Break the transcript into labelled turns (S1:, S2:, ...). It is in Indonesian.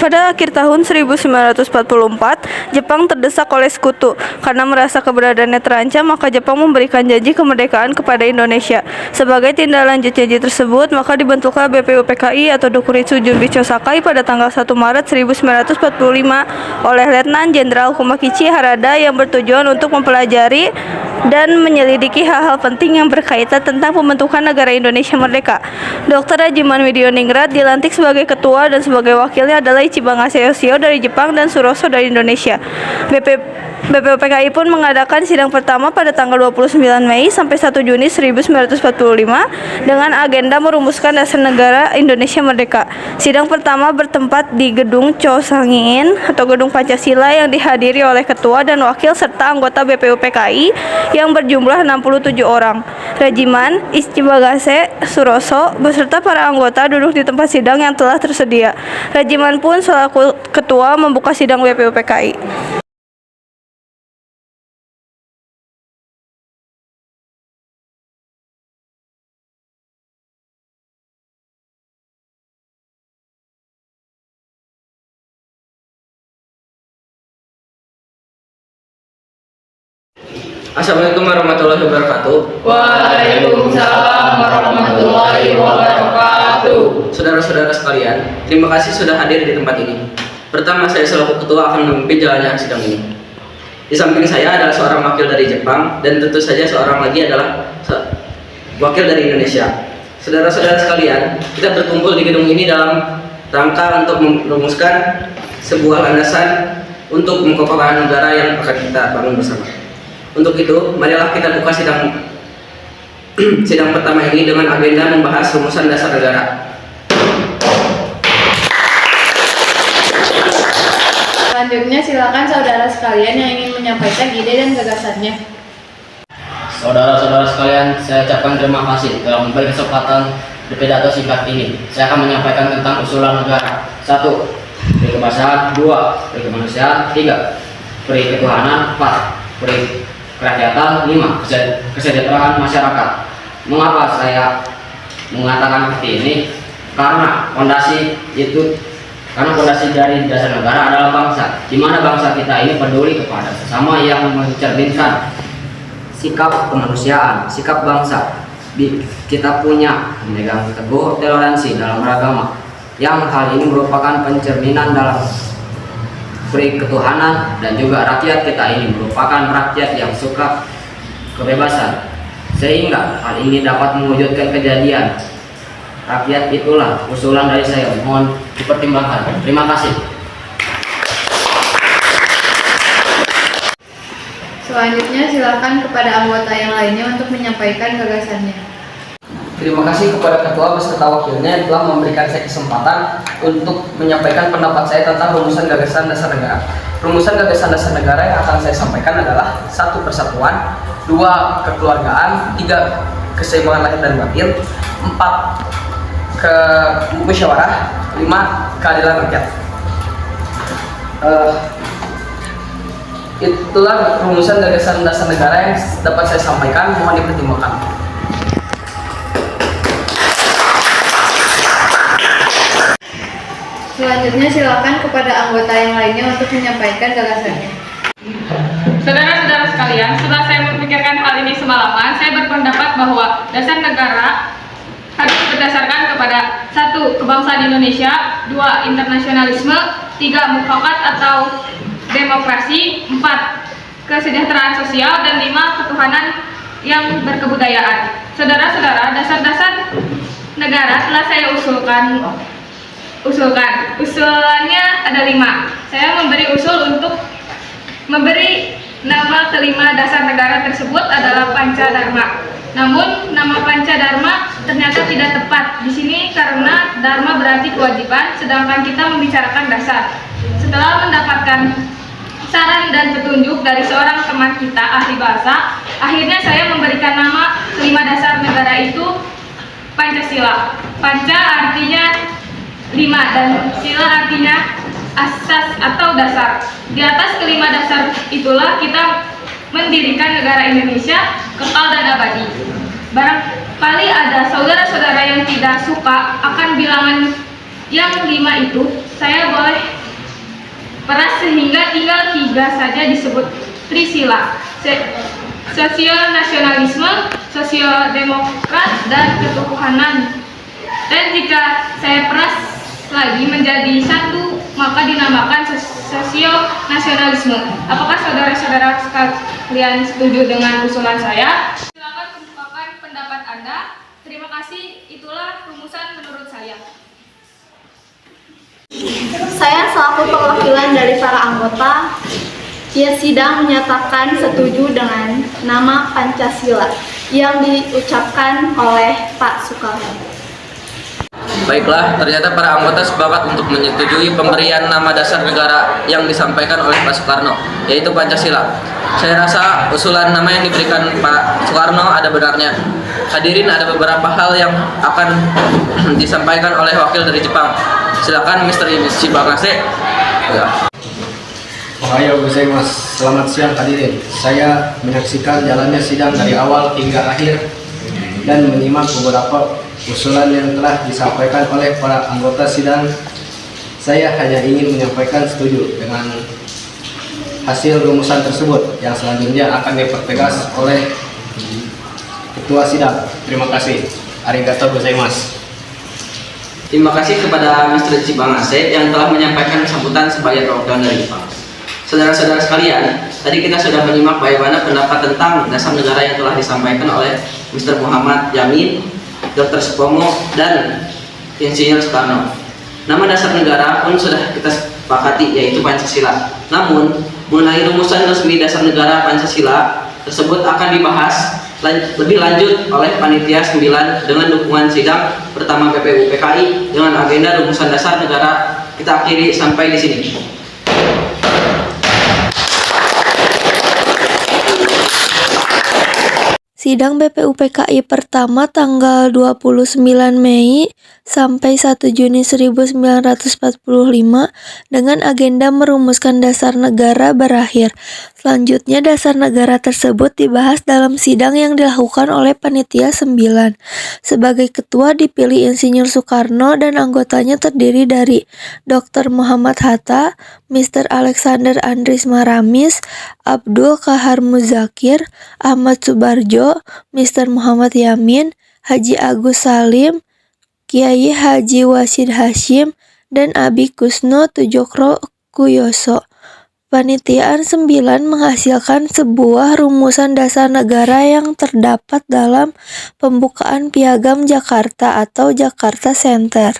S1: Pada akhir tahun 1944, Jepang terdesak oleh sekutu. Karena merasa keberadaannya terancam, maka Jepang memberikan janji kemerdekaan kepada Indonesia. Sebagai tindak lanjut janji tersebut, maka dibentuklah BPUPKI atau Dokuritsu Junbisho Sakai pada tanggal 1 Maret 1945 oleh Letnan Jenderal Kumakichi Harada yang bertujuan untuk mempelajari dan menyelidiki hal-hal penting yang berkaitan tentang pembentukan negara Indonesia merdeka. Dr. Rajiman Widyoningrat dilantik sebagai ketua dan sebagai wakilnya adalah Ichiban Aseyoshio dari Jepang dan Suroso dari Indonesia. BPUPKI pun mengadakan sidang pertama pada tanggal 29 Mei sampai 1 Juni 1945 dengan agenda merumuskan dasar negara Indonesia merdeka. Sidang pertama bertempat di Gedung Chosangiin atau Gedung Pancasila yang dihadiri oleh ketua dan wakil serta anggota BPUPKI yang berjumlah 67 orang. Rajiman, Ichibagase, Suroso beserta para anggota duduk di tempat sidang yang telah tersedia. Rajiman pun selaku ketua membuka sidang BPUPKI.
S2: Assalamualaikum warahmatullahi wabarakatuh.
S3: Waalaikumsalam warahmatullahi wabarakatuh.
S2: Saudara-saudara sekalian, terima kasih sudah hadir di tempat ini. Pertama, saya selaku ketua akan memimpin jalannya sidang ini. Di samping saya adalah seorang wakil dari Jepang dan tentu saja seorang lagi adalah wakil dari Indonesia. Saudara-saudara sekalian, kita berkumpul di gedung ini dalam rangka untuk merumuskan sebuah landasan untuk mengkokohkan negara yang akan kita bangun bersama. Untuk itu, marilah kita buka sidang pertama ini dengan agenda membahas rumusan dasar negara.
S3: Selanjutnya silakan saudara sekalian yang ingin menyampaikan ide dan gagasannya.
S4: Saudara-saudara sekalian, saya ucapkan terima kasih telah memberi kesempatan di pidato singkat ini. Saya akan menyampaikan tentang usulan negara. 1. Peri kebangsaan. 2. Peri kemanusiaan. 3. Peri ketuhanan. 4. Peri kerakyatan. 5. Kesejahteraan masyarakat. Mengapa saya mengatakan seperti ini? Karena fondasi dari dasar negara adalah bangsa, di mana bangsa kita ini peduli kepada sesama yang mencerminkan sikap kemanusiaan, sikap bangsa. Kita punya memegang teguh toleransi dalam beragama, yang hal ini merupakan pencerminan dalam peri ketuhanan, dan juga rakyat kita ini merupakan rakyat yang suka kebebasan, sehingga hal ini dapat mewujudkan kejadian. Rakyat itulah usulan dari saya, mohon dipertimbangkan. Terima kasih.
S3: Selanjutnya silakan kepada anggota yang lainnya untuk menyampaikan gagasannya.
S2: Terima kasih kepada ketua beserta wakilnya yang telah memberikan saya kesempatan untuk menyampaikan pendapat saya tentang rumusan gagasan dasar negara. Rumusan gagasan dasar negara yang akan saya sampaikan adalah 1. Persatuan, 2. Kekeluargaan, 3. Keseimbangan lahir dan batin, 4. Musyawarah, 5. Keadilan rakyat. Itulah rumusan gagasan dasar negara yang dapat saya sampaikan, mohon dipertimbangkan.
S3: Selanjutnya silakan kepada anggota yang lainnya untuk menyampaikan gagasannya.
S5: Saudara-saudara sekalian, setelah saya memikirkan hal ini semalaman, saya berpendapat bahwa dasar negara harus berdasarkan kepada 1. Kebangsaan Indonesia, 2. Internasionalisme, 3. Mufakat atau demokrasi, 4. Kesejahteraan sosial, dan 5. Ketuhanan yang berkebudayaan. Saudara-saudara, dasar-dasar negara telah saya usulkan. Usulannya ada 5. Saya memberi nama kelima dasar negara tersebut adalah Pancadharma. Namun nama Pancadharma ternyata tidak tepat di sini karena dharma berarti kewajiban, sedangkan kita membicarakan dasar. Setelah mendapatkan saran dan petunjuk dari seorang teman kita ahli bahasa, akhirnya saya memberikan nama kelima dasar negara itu Pancasila. Panca artinya 5 dan sila artinya asas atau dasar. Di atas kelima dasar itulah kita mendirikan negara Indonesia kekal dan abadi. Barangkali ada saudara-saudara yang tidak suka akan bilangan yang 5 itu, saya boleh peras sehingga tinggal 3 saja disebut Trisila: sosio-nasionalisme, sosio-demokrat, dan ketuhanan. Dan jika saya peras lagi menjadi satu, maka dinamakan sosio-nasionalisme. Apakah saudara-saudara sekalian setuju dengan usulan saya? Silakan kemukakan pendapat Anda. Terima kasih, itulah rumusan menurut saya.
S3: Saya selaku perwakilan dari para anggota sidang menyatakan setuju dengan nama Pancasila yang diucapkan oleh Pak Soekarno.
S2: Baiklah, ternyata para anggota sepakat untuk menyetujui pemberian nama dasar negara yang disampaikan oleh Pak Soekarno, yaitu Pancasila. Saya rasa usulan nama yang diberikan Pak Soekarno ada benarnya. Hadirin, ada beberapa hal yang akan disampaikan oleh wakil dari Jepang. Silakan Mr. Shibamase. Ya.
S6: Ohayou gozaimasu. Selamat siang hadirin. Saya menyaksikan jalannya sidang dari awal hingga akhir dan menyimak beberapa usulan yang telah disampaikan oleh para anggota sidang. Saya hanya ingin menyampaikan setuju dengan hasil rumusan tersebut yang selanjutnya akan dipertegas oleh ketua sidang. Terima kasih. Arigatou gozaimasu.
S2: Terima kasih kepada Mr. Shibamase yang telah menyampaikan sambutan sebagai perwakilan dari Jepang. Saudara-saudara sekalian, tadi kita sudah menyimak bagaimana pendapat tentang dasar negara yang telah disampaikan oleh Mr. Muhammad Yamin, Dr. Supomo, dan Insinyur Soekarno. Nama dasar negara pun sudah kita sepakati, yaitu Pancasila. Namun, mengenai rumusan resmi dasar negara Pancasila tersebut akan dibahas lebih lanjut oleh Panitia 9 dengan dukungan sidang pertama PPU PKI dengan agenda rumusan dasar negara. Kita akhiri sampai di sini.
S1: Sidang BPUPKI pertama tanggal 29 Mei sampai 1 Juni 1945 dengan agenda merumuskan dasar negara berakhir. Selanjutnya dasar negara tersebut dibahas dalam sidang yang dilakukan oleh Panitia 9. Sebagai ketua dipilih Insinyur Soekarno dan anggotanya terdiri dari Dr. Muhammad Hatta, Mr. Alexander Andries Maramis, Abdul Kahar Muzakir, Ahmad Subarjo, Mr. Muhammad Yamin, Haji Agus Salim, Kiai Haji Wasid Hashim, dan Abi Kusno Tujokro Kuyoso. Panitiaan 9 menghasilkan sebuah rumusan dasar negara yang terdapat dalam pembukaan Piagam Jakarta atau Jakarta Center.